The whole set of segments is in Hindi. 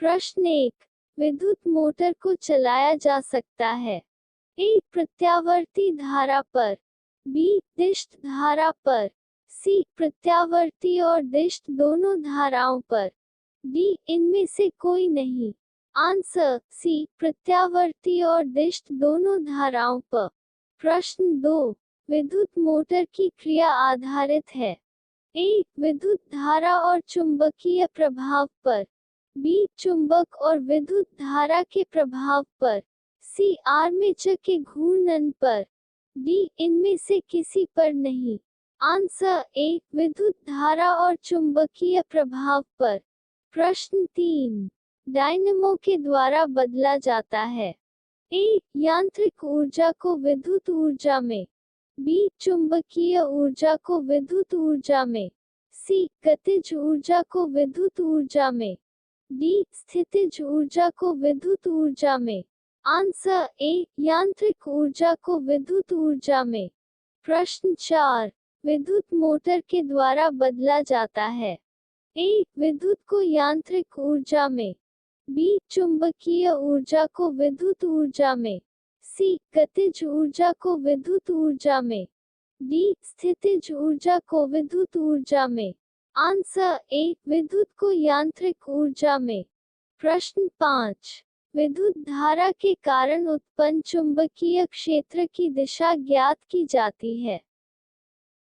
प्रश्न 1, विद्युत मोटर को चलाया जा सकता है। ए, प्रत्यावर्ती धारा पर, बी, दिष्ट धारा पर, सी, प्रत्यावर्ती और दिष्ट दोनों धाराओं पर, डी, इनमें से कोई नहीं। आंसर सी, प्रत्यावर्ती और दिष्ट दोनों धाराओं पर। प्रश्न 2, विद्युत मोटर की क्रिया आधारित है। ए, विद्युत धारा और चुंबकीय प्रभाव पर, बी, चुंबक और विद्युत धारा के प्रभाव पर, सी, आर्मेचर के घूर्णन पर, डी, इनमें से किसी पर नहीं। आंसर ए, विद्युत धारा और चुंबकीय प्रभाव पर। प्रश्न 3, डायनेमो के द्वारा बदला जाता है। ए, यांत्रिक ऊर्जा को विद्युत ऊर्जा में, बी, चुंबकीय ऊर्जा को विद्युत ऊर्जा में, सी, गतिज ऊर्जा को विद्युत ऊर्जा में, डी, स्थितिज ऊर्जा को विद्युत ऊर्जा में। आंसर ए, यांत्रिक ऊर्जा को विद्युत ऊर्जा में। प्रश्न 4, विद्युत मोटर के द्वारा बदला जाता है। ए, विद्युत को यांत्रिक ऊर्जा में, बी, चुंबकीय ऊर्जा को विद्युत ऊर्जा में, सी, गतिज ऊर्जा को विद्युत ऊर्जा में, डी, स्थितिज ऊर्जा को विद्युत ऊर्जा में। आंसर ए, विद्युत को यांत्रिक ऊर्जा में। प्रश्न 5, विद्युत धारा के कारण उत्पन्न चुंबकीय क्षेत्र की दिशा ज्ञात की जाती है।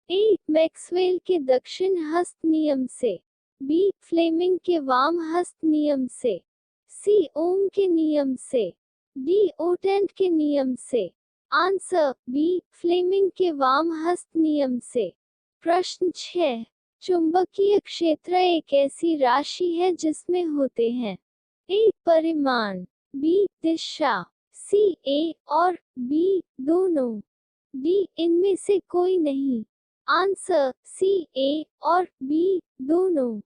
ए, मैक्सवेल के दक्षिण हस्त नियम से, बी, फ्लेमिंग के वाम हस्त नियम से, सी, ओम के नियम से, डी, ओटेंट के नियम से। आंसर बी, फ्लेमिंग के वाम हस्त नियम से। प्रश्न 6, चुंबकीय क्षेत्र एक ऐसी राशि है जिसमें होते हैं ए, परिमाण, बी, दिशा, सी, ए और बी, दोनों, डी, इनमें से कोई नहीं। आंसर सी, ए और बी, दोनों।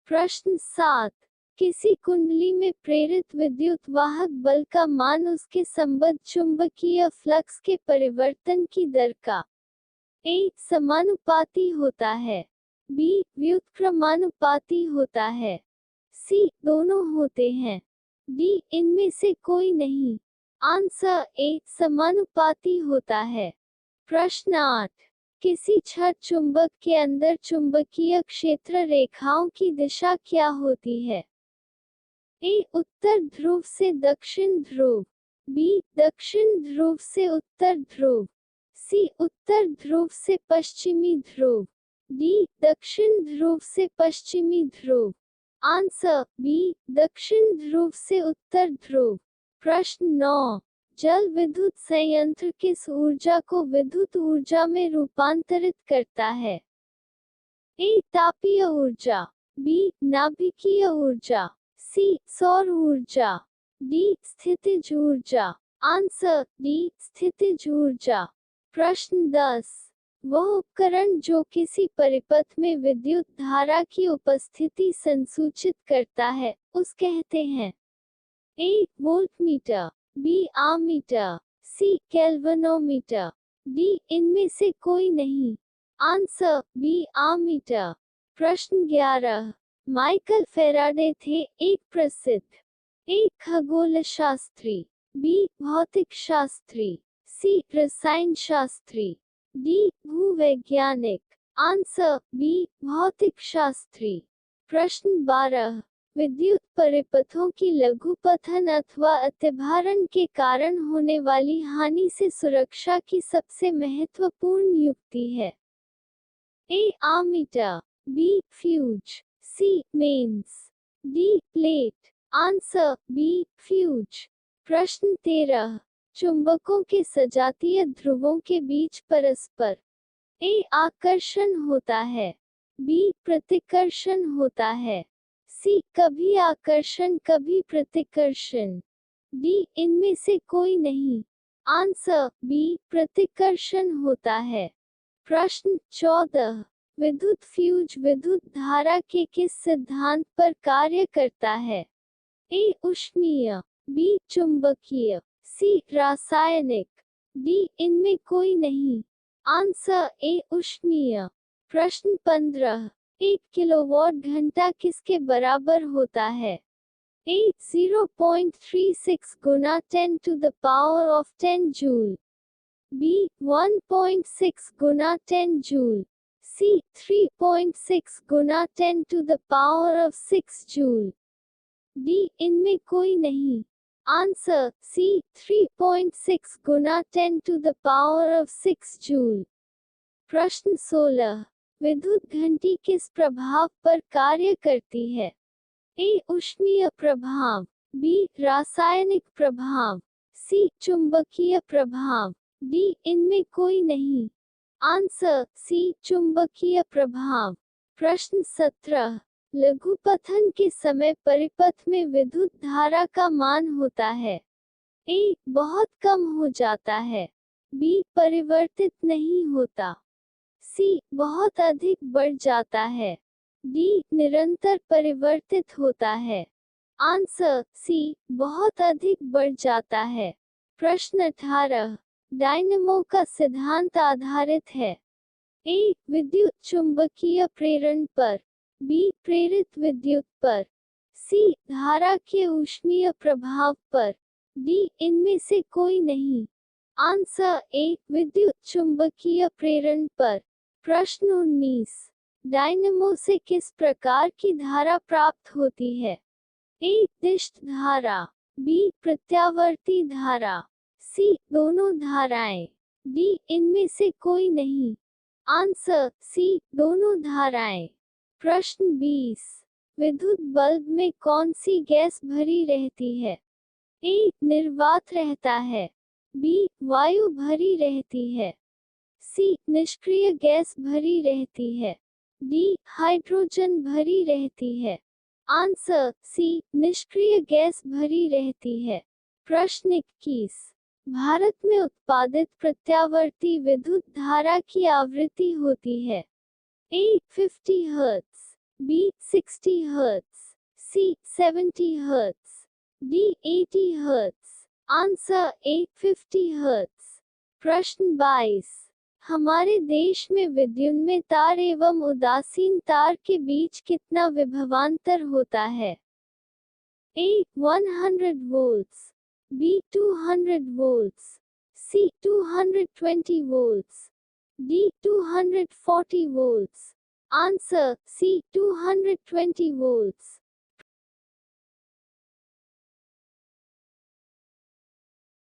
प्रश्न 7, किसी कुंडली में प्रेरित विद्युत वाहक बल का मान उसके संबद्ध चुंबकीय फ्लक्स के परिवर्तन की दर का ए, समानुपाती होता है, बी, व्युत्क्रमानुपाती होता है, सी, दोनों होते हैं, डी, इनमें से कोई नहीं। आंसर ए, समानुपाती होता है। प्रश्न 8, किसी छड़ चुंबक के अंदर चुंबकीय क्षेत्र रेखाओं की दिशा क्या होती है। ए, उत्तर ध्रुव से दक्षिण ध्रुव, बी, दक्षिण ध्रुव से उत्तर ध्रुव, सी, उत्तर ध्रुव से पश्चिमी ध्रुव, डी, दक्षिण ध्रुव से पश्चिमी ध्रुव। आंसर बी, दक्षिण ध्रुव से उत्तर ध्रुव। प्रश्न 9, जल विद्युत संयंत्र किस ऊर्जा को विद्युत ऊर्जा में रूपांतरित करता है। ए, तापीय ऊर्जा, बी, नाभिकीय ऊर्जा, सी, सौर ऊर्जा, डी, स्थितिज ऊर्जा। आंसर डी, स्थितिज ऊर्जा। प्रश्न 10, वह उपकरण जो किसी परिपथ में विद्युत धारा की उपस्थिति संसूचित करता है, उस कहते हैं। A, voltmeter, B, ammeter, C, kelvinometer, D, इनमें से कोई नहीं। Answer B, ammeter. प्रश्न 11, माइकल फेराडे थे एक प्रसिद्ध ए, खगोलशास्त्री, बी, भौतिक शास्त्री, सी, रसायन शास्त्री, डी, भूवैज्ञानिक। आंसर बी, भौतिक शास्त्री। प्रश्न 12, विद्युत परिपथों की लघुपथन अथवा अतिभारण के कारण होने वाली हानि से सुरक्षा की सबसे महत्वपूर्ण युक्ति है। A, ammeter, B, fuse, C, mains, D, plate. Answer B, fuse. प्रश्न 13, चुंबकों के सजातीय ध्रुवों के बीच परस्पर ए, आकर्षण होता है, बी, प्रतिकर्षण होता है, सी, कभी आकर्षण कभी प्रतिकर्षण, डी, इनमें से कोई नहीं। आंसर बी, प्रतिकर्षण होता है। प्रश्न 14, विद्युत फ्यूज विद्युत धारा के किस सिद्धांत पर कार्य करता है। ए, ऊष्मीय, बी, चुंबकीय, सी, रासायनिक, डी, इनमें कोई नहीं। आंसर ए, ऊष्मीय। प्रश्न 15, 1 किलोवाट घंटा किसके बराबर होता है। A 0.36 Guna 10 to the power of 10 joule, B 1.6 Guna 10 joule, C 3.6 Guna 10 to the power of 6 joule, D इनमें कोई नहीं। Answer C 3.6 Guna 10 to the power of 6 joule. प्रश्न 16, विद्युत घंटी किस प्रभाव पर कार्य करती है? ए ऊष्मीय प्रभाव, बी रासायनिक प्रभाव, सी चुंबकीय प्रभाव, डी इनमें कोई नहीं। आंसर सी चुंबकीय प्रभाव। प्रश्न 17, लघुपथन के समय परिपथ में विद्युत धारा का मान होता है? ए बहुत कम हो जाता है, बी परिवर्तित नहीं होता, सी बहुत अधिक बढ़ जाता है, डी निरंतर परिवर्तित होता है। आंसर सी बहुत अधिक बढ़ जाता है। प्रश्न 18, डायनेमो का सिद्धांत आधारित है? ए विद्युत चुंबकीय प्रेरण पर, बी प्रेरित विद्युत पर, सी धारा के ऊष्मीय प्रभाव पर, डी इनमें से कोई नहीं। आंसर ए विद्युत चुंबकीय प्रेरण पर। प्रश्न 19, डायनेमो से किस प्रकार की धारा प्राप्त होती है? ए दिष्ट धारा, बी प्रत्यावर्ती धारा, सी दोनों धाराएं, डी इनमें से कोई नहीं। आंसर सी दोनों धाराएं। प्रश्न 20, विद्युत बल्ब में कौन सी गैस भरी रहती है? ए निर्वात रहता है, बी वायु भरी रहती है, सी निष्क्रिय गैस भरी रहती है, डी हाइड्रोजन भरी रहती है। आंसर सी निष्क्रिय गैस भरी रहती है। प्रश्न 21, भारत में उत्पादित प्रत्यावर्ती विद्युत धारा की आवृत्ति होती है? A 50 hertz, B 60 hertz, C 70 hertz, D 80 hertz. Answer A 50 hertz. प्रश्न 22, हमारे देश में विद्युन्मय तार एवं उदासीन तार के बीच कितना विभवांतर होता है? A 100 volts, B 200 volts, C 220 volts, D 240 volts. Answer C 220 volts.